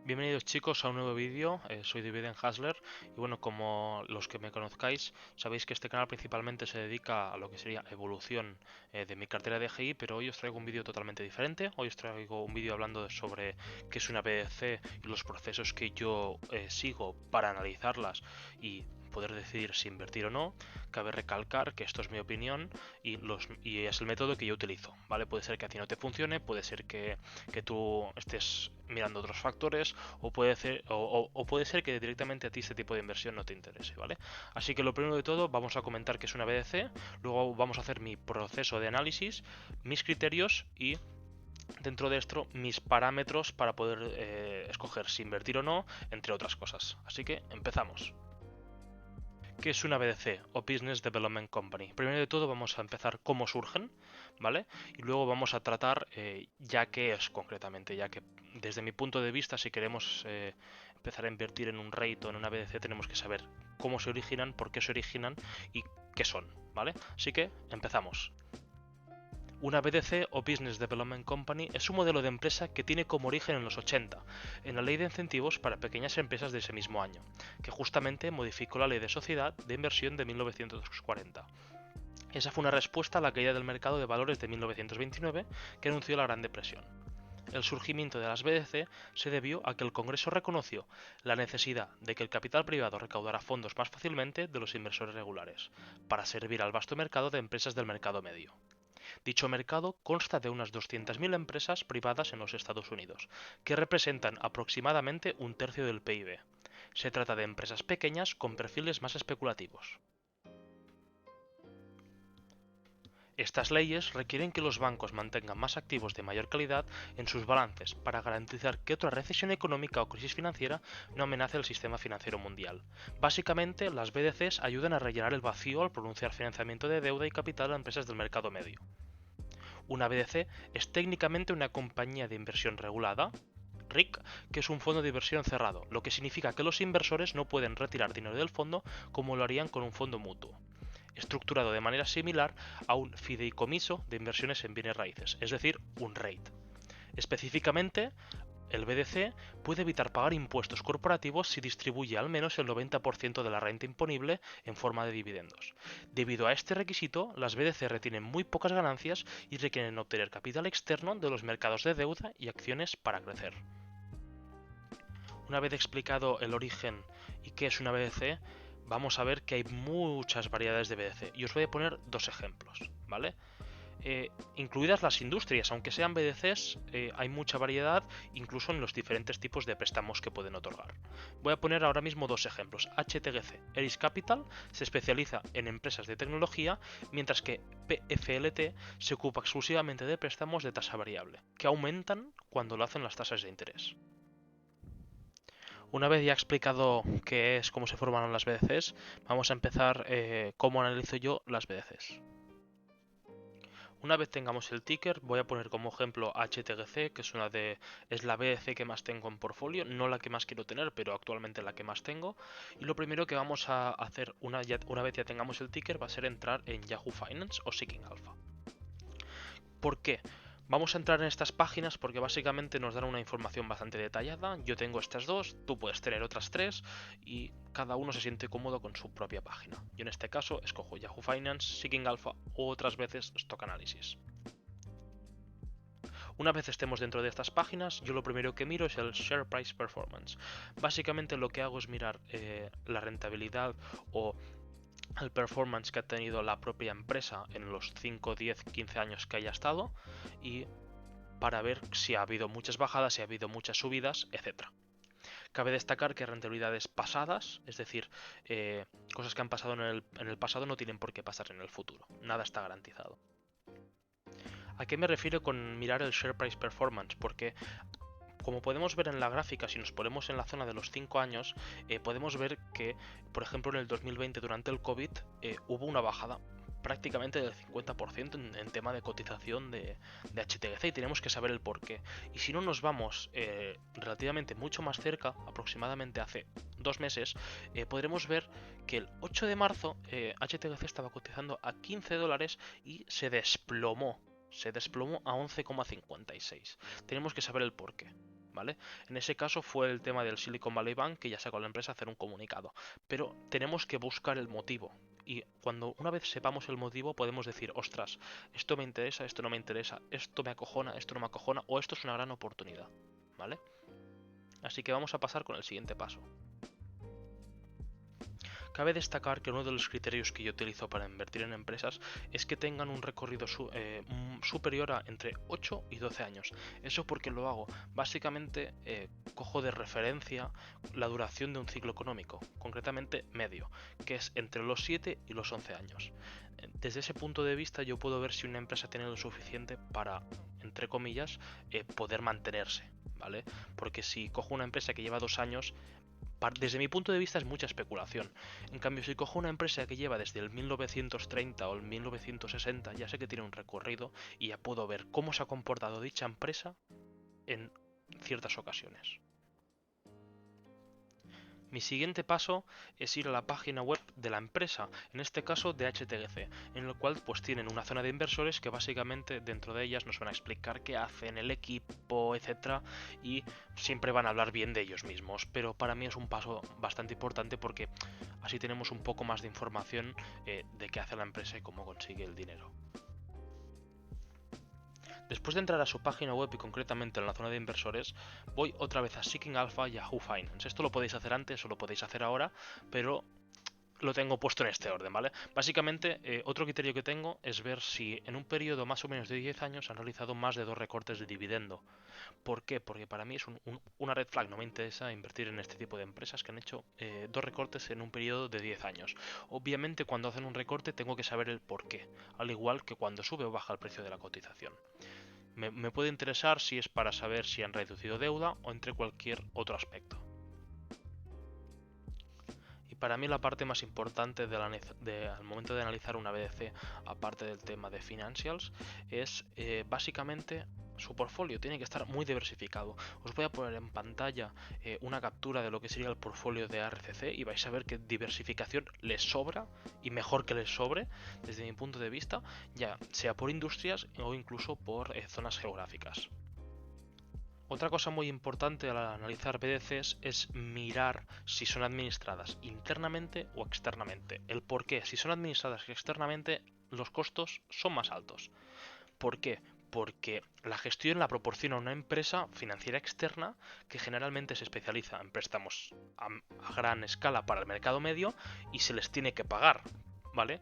Bienvenidos chicos a un nuevo vídeo, soy Dividen Hasler y bueno, como los que me conozcáis, sabéis que este canal principalmente se dedica a lo que sería evolución de mi cartera de GI, pero hoy os traigo un vídeo totalmente diferente. Hoy os traigo un vídeo hablando sobre qué es una BDC y los procesos que yo sigo para analizarlas y poder decidir si invertir o no. Cabe recalcar que esto es mi opinión y es el método que yo utilizo, ¿vale? Puede ser que a ti no te funcione, puede ser que tú estés mirando otros factores o puede ser que directamente a ti este tipo de inversión no te interese, ¿vale? Así que lo primero de todo vamos a comentar qué es una BDC, luego vamos a hacer mi proceso de análisis, mis criterios y dentro de esto mis parámetros para poder escoger si invertir o no, entre otras cosas. Así que empezamos. ¿Qué es una BDC o Business Development Company? Primero de todo vamos a empezar cómo surgen, ¿vale? Y luego vamos a tratar ya qué es concretamente, ya que desde mi punto de vista si queremos empezar a invertir en un REIT o en una BDC tenemos que saber cómo se originan, por qué se originan y qué son, ¿vale? Así que empezamos. Una BDC o Business Development Company es un modelo de empresa que tiene como origen en los 80, en la Ley de Incentivos para Pequeñas Empresas de ese mismo año, que justamente modificó la Ley de Sociedad de Inversión de 1940. Esa fue una respuesta a la caída del mercado de valores de 1929 que anunció la Gran Depresión. El surgimiento de las BDC se debió a que el Congreso reconoció la necesidad de que el capital privado recaudara fondos más fácilmente de los inversores regulares, para servir al vasto mercado de empresas del mercado medio. Dicho mercado consta de unas 200.000 empresas privadas en los Estados Unidos, que representan aproximadamente un tercio del PIB. Se trata de empresas pequeñas con perfiles más especulativos. Estas leyes requieren que los bancos mantengan más activos de mayor calidad en sus balances para garantizar que otra recesión económica o crisis financiera no amenace el sistema financiero mundial. Básicamente, las BDCs ayudan a rellenar el vacío al pronunciar financiamiento de deuda y capital a empresas del mercado medio. Una BDC es técnicamente una compañía de inversión regulada, RIC, que es un fondo de inversión cerrado, lo que significa que los inversores no pueden retirar dinero del fondo como lo harían con un fondo mutuo, estructurado de manera similar a un fideicomiso de inversiones en bienes raíces, es decir, un REIT. Específicamente, el BDC puede evitar pagar impuestos corporativos si distribuye al menos el 90% de la renta imponible en forma de dividendos. Debido a este requisito, las BDC retienen muy pocas ganancias y requieren obtener capital externo de los mercados de deuda y acciones para crecer. Una vez explicado el origen y qué es una BDC, vamos a ver que hay muchas variedades de BDC y os voy a poner dos ejemplos, ¿vale? Incluidas las industrias, aunque sean BDCs, hay mucha variedad incluso en los diferentes tipos de préstamos que pueden otorgar. Voy a poner ahora mismo dos ejemplos. HTGC, Eris Capital, se especializa en empresas de tecnología, mientras que PFLT se ocupa exclusivamente de préstamos de tasa variable, que aumentan cuando lo hacen las tasas de interés. Una vez ya explicado qué es, cómo se forman las BDCs, vamos a empezar cómo analizo yo las BDCs. Una vez tengamos el ticker, voy a poner como ejemplo HTGC, que es la BDC que más tengo en portfolio, no la que más quiero tener, pero actualmente la que más tengo. Y lo primero que vamos a hacer una vez ya tengamos el ticker va a ser entrar en Yahoo Finance o Seeking Alpha. ¿Por qué? Vamos a entrar en estas páginas porque básicamente nos dan una información bastante detallada. Yo tengo estas dos, tú puedes tener otras tres y cada uno se siente cómodo con su propia página. Yo en este caso escojo Yahoo Finance, Seeking Alpha o otras veces Stock Analysis. Una vez estemos dentro de estas páginas, yo lo primero que miro es el Share Price Performance. Básicamente lo que hago es mirar la rentabilidad o el performance que ha tenido la propia empresa en los 5, 10, 15 años que haya estado y para ver si ha habido muchas bajadas, si ha habido muchas subidas, etc. Cabe destacar que rentabilidades pasadas, es decir, cosas que han pasado en el pasado no tienen por qué pasar en el futuro. Nada está garantizado. ¿A qué me refiero con mirar el share price performance? Porque como podemos ver en la gráfica, si nos ponemos en la zona de los 5 años, podemos ver que, por ejemplo, en el 2020 durante el COVID hubo una bajada prácticamente del 50% en tema de cotización de HTGC y tenemos que saber el porqué. Y si no nos vamos relativamente mucho más cerca, aproximadamente hace 2 meses, podremos ver que el 8 de marzo HTGC estaba cotizando a $15 y se desplomó. Se desplomó a 11,56. Tenemos que saber el porqué. ¿vale? En ese caso fue el tema del Silicon Valley Bank, que ya sacó a la empresa a hacer un comunicado. Pero tenemos que buscar el motivo. Y cuando una vez sepamos el motivo podemos decir, ostras, esto me interesa, esto no me interesa, esto me acojona, esto no me acojona, o esto es una gran oportunidad, ¿vale? Así que vamos a pasar con el siguiente paso. Cabe destacar que uno de los criterios que yo utilizo para invertir en empresas es que tengan un recorrido superior a entre 8 y 12 años. ¿Eso porque lo hago? Básicamente cojo de referencia la duración de un ciclo económico, concretamente medio, que es entre los 7 y los 11 años. Desde ese punto de vista yo puedo ver si una empresa tiene lo suficiente para, entre comillas, poder mantenerse, ¿vale? Porque si cojo una empresa que lleva 2 años, desde mi punto de vista es mucha especulación. En cambio, si cojo una empresa que lleva desde el 1930 o el 1960, ya sé que tiene un recorrido y ya puedo ver cómo se ha comportado dicha empresa en ciertas ocasiones. Mi siguiente paso es ir a la página web de la empresa, en este caso de HTGC, en el cual pues tienen una zona de inversores que básicamente dentro de ellas nos van a explicar qué hacen, el equipo, etcétera, y siempre van a hablar bien de ellos mismos, pero para mí es un paso bastante importante porque así tenemos un poco más de información de qué hace la empresa y cómo consigue el dinero. Después de entrar a su página web y concretamente en la zona de inversores, voy otra vez a Seeking Alpha y a Yahoo Finance. Esto lo podéis hacer antes o lo podéis hacer ahora, pero lo tengo puesto en este orden, ¿vale? Básicamente, otro criterio que tengo es ver si en un periodo más o menos de 10 años han realizado más de 2 recortes de dividendo. ¿Por qué? Porque para mí es una red flag, no me interesa invertir en este tipo de empresas que han hecho 2 recortes en un periodo de 10 años. Obviamente cuando hacen un recorte tengo que saber el por qué, al igual que cuando sube o baja el precio de la cotización. Me puede interesar si es para saber si han reducido deuda o entre cualquier otro aspecto. Y para mí la parte más importante al momento de analizar una BDC, aparte del tema de financials, es básicamente su portfolio. Tiene que estar muy diversificado. Os voy a poner en pantalla una captura de lo que sería el portfolio de ARCC y vais a ver que diversificación les sobra, y mejor que les sobre desde mi punto de vista, ya sea por industrias o incluso por zonas geográficas. Otra cosa muy importante al analizar BDCs es mirar si son administradas internamente o externamente. El por qué. Si son administradas externamente, los costos son más altos. ¿Por qué? Porque la gestión la proporciona una empresa financiera externa que generalmente se especializa en préstamos a gran escala para el mercado medio y se les tiene que pagar, ¿vale?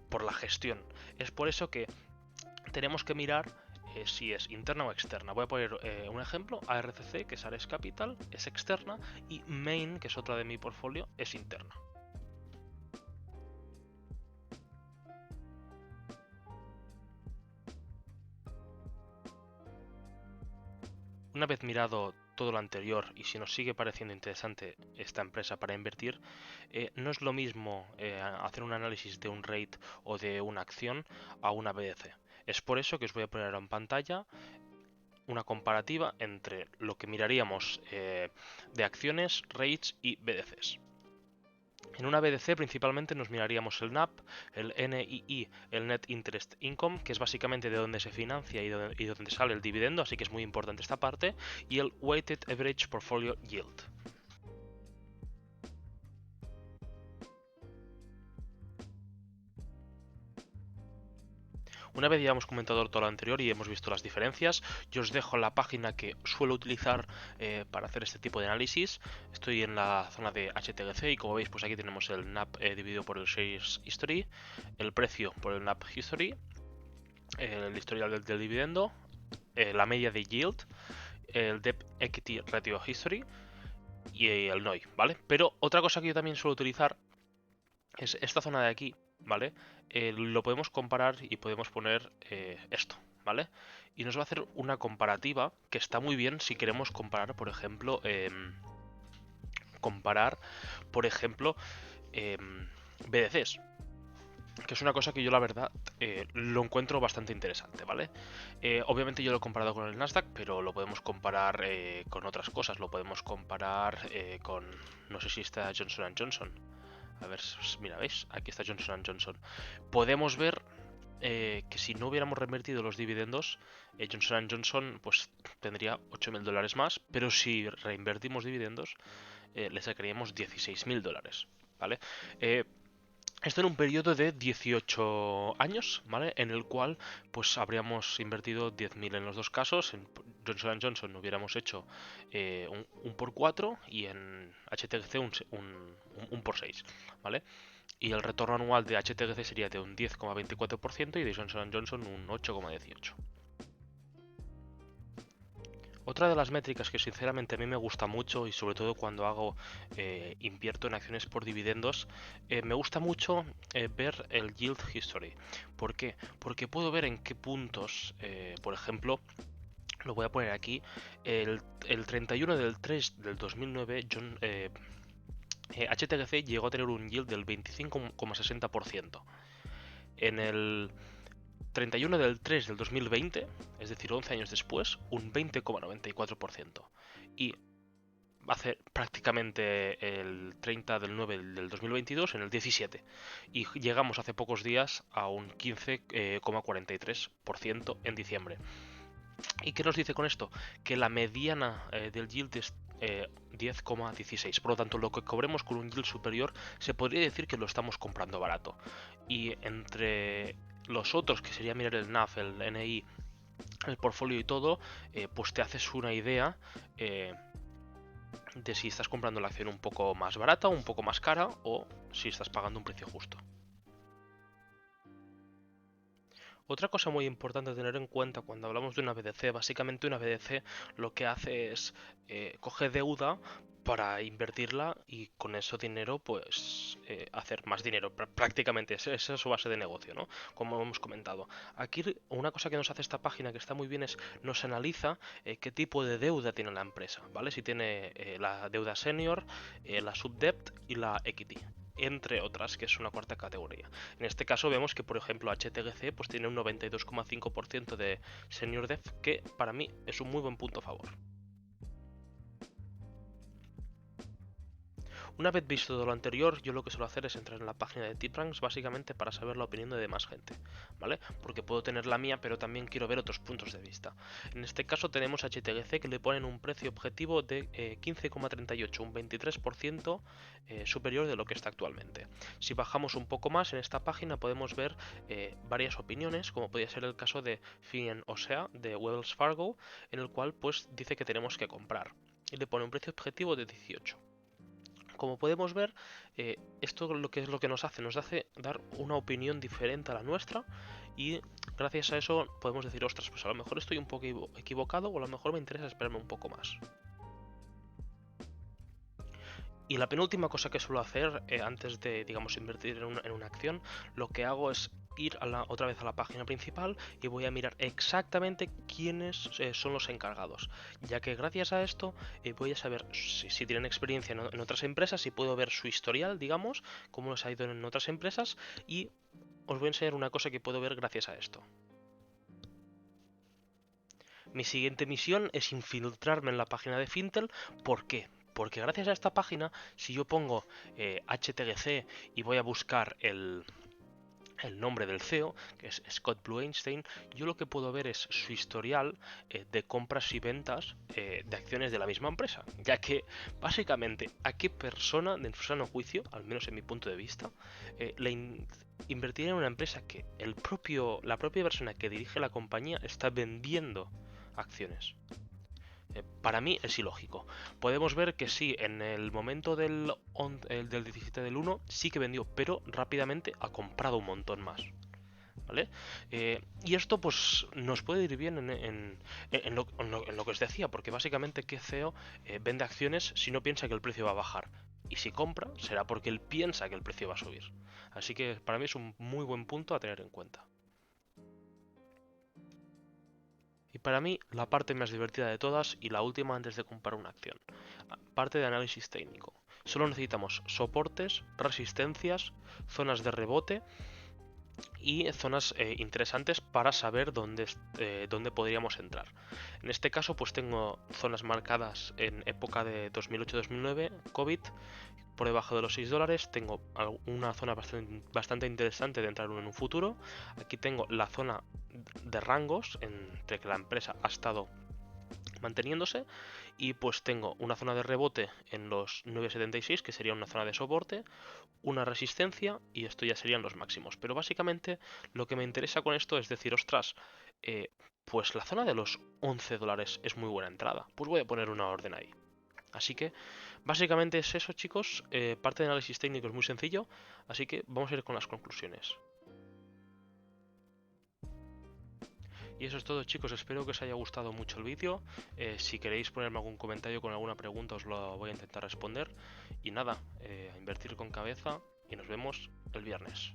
Por la gestión. Es por eso que tenemos que mirar si es interna o externa. Voy a poner un ejemplo. ARCC, que es Ares Capital, es externa, y Main, que es otra de mi portfolio, es interna. Una vez mirado todo lo anterior y si nos sigue pareciendo interesante esta empresa para invertir, no es lo mismo hacer un análisis de un rate o de una acción a una BDC. Es por eso que os voy a poner en pantalla una comparativa entre lo que miraríamos de acciones, rates y BDCs. En una BDC principalmente nos miraríamos el NAP, el NII, el Net Interest Income, que es básicamente de donde se financia y de donde sale el dividendo, así que es muy importante esta parte, y el Weighted Average Portfolio Yield. Una vez ya hemos comentado todo lo anterior y hemos visto las diferencias, yo os dejo la página que suelo utilizar para hacer este tipo de análisis. Estoy en la zona de HTGC y como veis pues aquí tenemos el NAP dividido por el Shares History, el precio por el NAP History, el historial del dividendo, la media de Yield, el Debt Equity Ratio History y el NOI, ¿vale? Pero otra cosa que yo también suelo utilizar es esta zona de aquí, ¿vale? Lo podemos comparar y podemos poner esto, ¿vale? Y nos va a hacer una comparativa que está muy bien si queremos comparar, por ejemplo, BDCs, que es una cosa que yo la verdad lo encuentro bastante interesante, ¿vale? Obviamente yo lo he comparado con el Nasdaq, pero lo podemos comparar con otras cosas, lo podemos comparar con, no sé si está Johnson & Johnson. A ver, mira, ¿veis? Aquí está Johnson & Johnson. Podemos ver que si no hubiéramos reinvertido los dividendos, Johnson Johnson pues tendría 8.000 dólares más, pero si reinvertimos dividendos, le sacaríamos 16.000 dólares, ¿vale? Esto en un periodo de 18 años, ¿vale? En el cual pues habríamos invertido 10.000 en los dos casos. En Johnson Johnson hubiéramos hecho un por 4 y en HTGC un por 6, ¿vale? Y el retorno anual de HTGC sería de un 10,24% y de Johnson Johnson un 8,18%. Otra de las métricas que sinceramente a mí me gusta mucho y sobre todo cuando invierto en acciones por dividendos, me gusta mucho ver el yield history. ¿Por qué? Porque puedo ver en qué puntos, por ejemplo, lo voy a poner aquí, el 31 del 3 del 2009, HTGC llegó a tener un yield del 25,60%. En el 31 del 3 del 2020, es decir, 11 años después, un 20,94%. Y hace prácticamente el 30 del 9 del 2022 en el 17. Y llegamos hace pocos días a un 15,43% en diciembre. ¿Y qué nos dice con esto? Que la mediana del yield es 10,16. Por lo tanto, lo que cobremos con un yield superior se podría decir que lo estamos comprando barato. Y entre los otros, que sería mirar el NAV, el NI, el portfolio y todo, pues te haces una idea de si estás comprando la acción un poco más barata, un poco más cara o si estás pagando un precio justo. Otra cosa muy importante a tener en cuenta cuando hablamos de una BDC, básicamente una BDC lo que hace es coge deuda para invertirla y con ese dinero pues hacer más dinero. Prácticamente esa es su base de negocio, ¿no? Como hemos comentado. Aquí una cosa que nos hace esta página que está muy bien es nos analiza qué tipo de deuda tiene la empresa, ¿vale? Si tiene la deuda senior, la subdebt y la equity, entre otras, que es una cuarta categoría. En este caso vemos que, por ejemplo, HTGC pues tiene un 92,5% de senior debt, que para mí es un muy buen punto a favor. Una vez visto todo lo anterior, yo lo que suelo hacer es entrar en la página de TipRanks básicamente para saber la opinión de más gente, ¿vale? Porque puedo tener la mía, pero también quiero ver otros puntos de vista. En este caso tenemos HTGC que le ponen un precio objetivo de 15,38, un 23% superior de lo que está actualmente. Si bajamos un poco más en esta página podemos ver varias opiniones, como podría ser el caso de Finn Osea de Wells Fargo, en el cual pues dice que tenemos que comprar y le pone un precio objetivo de 18. Como podemos ver, esto es lo que nos hace dar una opinión diferente a la nuestra y gracias a eso podemos decir, ostras, pues a lo mejor estoy un poco equivocado o a lo mejor me interesa esperarme un poco más. Y la penúltima cosa que suelo hacer antes de, digamos, invertir en una acción, lo que hago es ir otra vez a la página principal y voy a mirar exactamente quiénes son los encargados, ya que gracias a esto voy a saber si tienen experiencia en otras empresas y puedo ver su historial, digamos, cómo les ha ido en otras empresas y os voy a enseñar una cosa que puedo ver gracias a esto. Mi siguiente misión es infiltrarme en la página de Fintel. ¿Por qué? Porque gracias a esta página, si yo pongo HTGC y voy a buscar el nombre del CEO, que es Scott Blumenstein, yo lo que puedo ver es su historial de compras y ventas de acciones de la misma empresa, ya que básicamente a qué persona de su sano juicio, al menos en mi punto de vista, invertiría en una empresa que la propia persona que dirige la compañía está vendiendo acciones. Para mí es ilógico. Podemos ver que sí, en el momento del 17 del 1 sí que vendió, pero rápidamente ha comprado un montón más. ¿Vale? Y esto pues nos puede ir bien en lo que os decía, porque básicamente que CEO vende acciones si no piensa que el precio va a bajar. Y si compra, será porque él piensa que el precio va a subir. Así que para mí es un muy buen punto a tener en cuenta. Y para mí, la parte más divertida de todas y la última antes de comprar una acción. Parte de análisis técnico. Solo necesitamos soportes, resistencias, zonas de rebote y zonas interesantes para saber dónde podríamos entrar. En este caso, pues tengo zonas marcadas en época de 2008-2009, COVID, por debajo de los $6, tengo una zona bastante interesante de entrar en un futuro. Aquí tengo la zona de rangos entre que la empresa ha estado manteniéndose, y pues tengo una zona de rebote en los 9,76, que sería una zona de soporte, una resistencia, y esto ya serían los máximos. Pero básicamente lo que me interesa con esto es decir, ostras, pues la zona de los $11 es muy buena entrada, pues voy a poner una orden ahí. Así que básicamente es eso, chicos. Parte de análisis técnico es muy sencillo, así que vamos a ir con las conclusiones. Y eso es todo, chicos, espero que os haya gustado mucho el vídeo. Si queréis ponerme algún comentario con alguna pregunta, os lo voy a intentar responder. Y nada, a invertir con cabeza, y nos vemos el viernes.